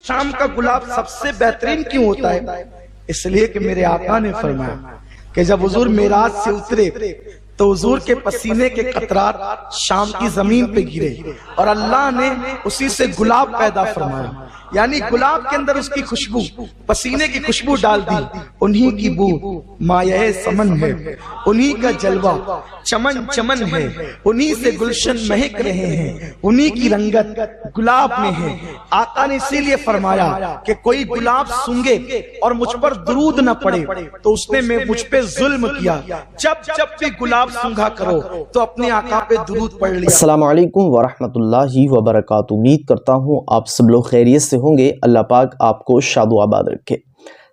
شام کا گلاب سب سے بہترین کیوں ہوتا ہے؟ اس لیے کہ میرے آقا نے فرمایا کہ جب حضور معراج سے اترے تو حضور کے پسینے کے قطرات شام کی زمین پہ گرے اور اللہ نے اسی سے گلاب پیدا فرمایا، یعنی گلاب کے اندر اس کی خوشبو، پسینے کی خوشبو ڈال دی، انہی کی بو مایہ سمن ہے، انہی کا جلوہ چمن چمن ہے، انہی سے گلشن مہک رہے ہیں، انہی کی رنگت گلاب میں ہے۔ آقا نے اسی لیے فرمایا کہ کوئی گلاب سونگے اور مجھ پر درود نہ پڑے تو اس نے مجھ پہ ظلم کیا۔ جب جب بھی گلاب سونگا کرو تو اپنے آقا پہ درود پڑھ لیا۔ السلام علیکم ورحمۃ اللہ وبرکاتہ۔ امید کرتا ہوں آپ سب لوگ خیریت سے ہوں گے، اللہ پاک آپ کو شاد و آباد رکھے۔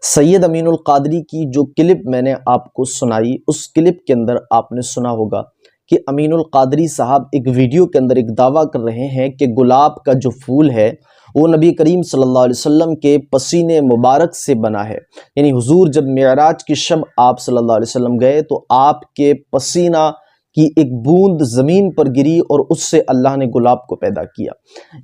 سید امین القادری کی جو کلپ میں نے آپ کو سنائی، اس کلپ کے اندر آپ نے سنا ہوگا کہ امین القادری صاحب ایک ویڈیو کے اندر ایک دعویٰ کر رہے ہیں کہ گلاب کا جو پھول ہے وہ نبی کریم صلی اللہ علیہ وسلم کے پسینے مبارک سے بنا ہے، یعنی حضور جب معراج کی شب آپ صلی اللہ علیہ وسلم گئے تو آپ کے پسینہ کی ایک بوند زمین پر گری اور اس سے اللہ نے گلاب کو پیدا کیا۔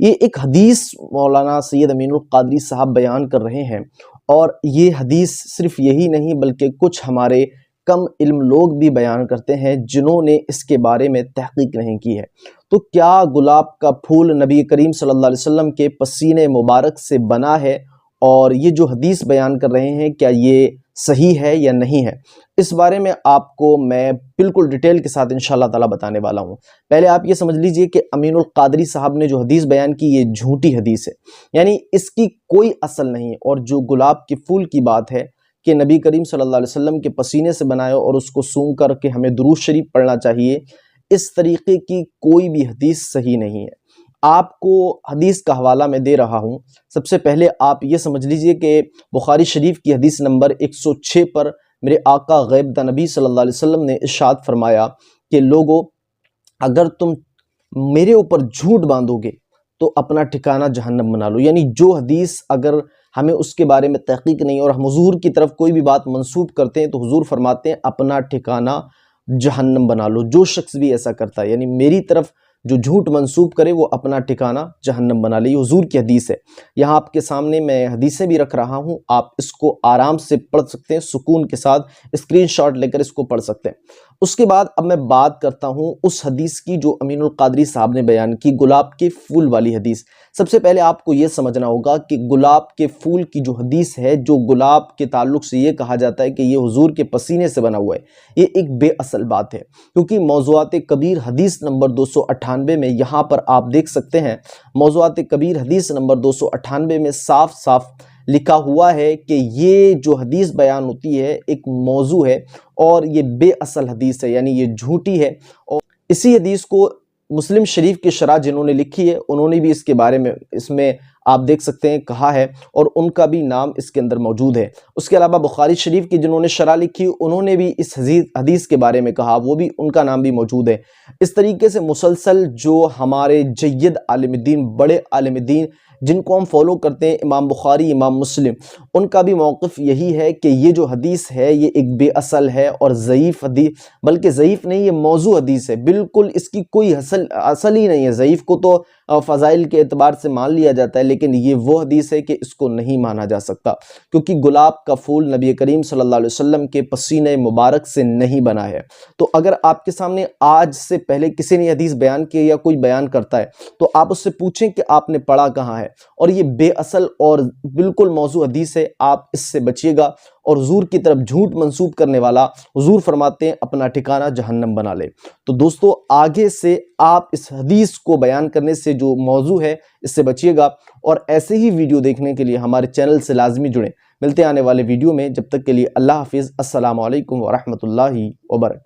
یہ ایک حدیث مولانا سید امین القادری صاحب بیان کر رہے ہیں، اور یہ حدیث صرف یہی نہیں بلکہ کچھ ہمارے کم علم لوگ بھی بیان کرتے ہیں جنہوں نے اس کے بارے میں تحقیق نہیں کی ہے۔ تو کیا گلاب کا پھول نبی کریم صلی اللہ علیہ وسلم کے پسینے مبارک سے بنا ہے، اور یہ جو حدیث بیان کر رہے ہیں کیا یہ صحیح ہے یا نہیں ہے؟ اس بارے میں آپ کو میں بالکل ڈیٹیل کے ساتھ انشاءاللہ تعالیٰ بتانے والا ہوں۔ پہلے آپ یہ سمجھ لیجئے کہ امین القادری صاحب نے جو حدیث بیان کی یہ جھوٹی حدیث ہے، یعنی اس کی کوئی اصل نہیں، اور جو گلاب کے پھول کی بات ہے کہ نبی کریم صلی اللہ علیہ وسلم کے پسینے سے بنایا اور اس کو سونگ کر کے ہمیں درود شریف پڑھنا چاہیے، اس طریقے کی کوئی بھی حدیث صحیح نہیں ہے۔ آپ کو حدیث کا حوالہ میں دے رہا ہوں۔ سب سے پہلے آپ یہ سمجھ لیجئے کہ بخاری شریف کی حدیث نمبر 106 پر میرے آقا غیب نبی صلی اللہ علیہ وسلم نے ارشاد فرمایا کہ لوگو، اگر تم میرے اوپر جھوٹ باندھو گے تو اپنا ٹھکانہ جہنم بنا لو، یعنی جو حدیث اگر ہمیں اس کے بارے میں تحقیق نہیں اور ہم حضور کی طرف کوئی بھی بات منسوب کرتے ہیں تو حضور فرماتے ہیں اپنا ٹھکانہ جہنم بنا لو۔ جو شخص بھی ایسا کرتا ہے، یعنی میری طرف جو جھوٹ منسوب کرے وہ اپنا ٹھکانہ جہنم بنا لے، یہ حضور کی حدیث ہے۔ یہاں آپ کے سامنے میں حدیثیں بھی رکھ رہا ہوں، آپ اس کو آرام سے پڑھ سکتے ہیں، سکون کے ساتھ اسکرین شاٹ لے کر اس کو پڑھ سکتے ہیں۔ اس کے بعد اب میں بات کرتا ہوں اس حدیث کی جو امین القادری صاحب نے بیان کی، گلاب کے پھول والی حدیث۔ سب سے پہلے آپ کو یہ سمجھنا ہوگا کہ گلاب کے پھول کی جو حدیث ہے، جو گلاب کے تعلق سے یہ کہا جاتا ہے کہ یہ حضور کے پسینے سے بنا ہوا ہے، یہ ایک بے اصل بات ہے، کیونکہ موضوعات کبیر حدیث نمبر 298 میں یہاں پر آپ دیکھ سکتے ہیں، موضوعات کبیر حدیث نمبر 298 میں صاف صاف لکھا ہوا ہے کہ یہ جو حدیث بیان ہوتی ہے ایک موضوع ہے اور یہ بے اصل حدیث ہے، یعنی یہ جھوٹی ہے۔ اور اسی حدیث کو مسلم شریف کی شرح جنہوں نے لکھی ہے انہوں نے بھی اس کے بارے میں اس میں آپ دیکھ سکتے ہیں کہا ہے، اور ان کا بھی نام اس کے اندر موجود ہے۔ اس کے علاوہ بخاری شریف کی جنہوں نے شرح لکھی انہوں نے بھی اس حدیث کے بارے میں کہا، وہ بھی ان کا نام بھی موجود ہے۔ اس طریقے سے مسلسل جو ہمارے جید عالم دین، بڑے عالم دین جن کو ہم فالو کرتے ہیں، امام بخاری، امام مسلم، ان کا بھی موقف یہی ہے کہ یہ جو حدیث ہے یہ ایک بے اصل ہے اور ضعیف حدیث، بلکہ ضعیف نہیں، یہ موضوع حدیث ہے، بالکل اس کی کوئی اصل ہی نہیں ہے۔ ضعیف کو تو فضائل کے اعتبار سے مان لیا جاتا ہے، لیکن یہ وہ حدیث ہے کہ اس کو نہیں مانا جا سکتا، کیونکہ گلاب کا پھول نبی کریم صلی اللہ علیہ وسلم کے پسینے مبارک سے نہیں بنا ہے۔ تو اگر آپ کے سامنے آج سے پہلے کسی نے حدیث بیان کی یا کوئی بیان کرتا ہے تو آپ اس سے پوچھیں کہ آپ نے پڑھا کہاں ہے، اور یہ بے اصل اور بالکل موضوع حدیث ہے، آپ اس سے بچیے گا۔ اور حضور کی طرف جھوٹ منسوب کرنے والا، حضور فرماتے ہیں اپنا ٹھکانہ جہنم بنا لے۔ تو دوستو، آگے سے آپ اس حدیث کو بیان کرنے سے جو موضوع ہے اس سے بچیے گا، اور ایسے ہی ویڈیو دیکھنے کے لیے ہمارے چینل سے لازمی جڑیں۔ ملتے ہیں آنے والے ویڈیو میں، جب تک کے لیے اللہ حافظ۔ السلام علیکم ورحمۃ اللہ وبرکاتہ۔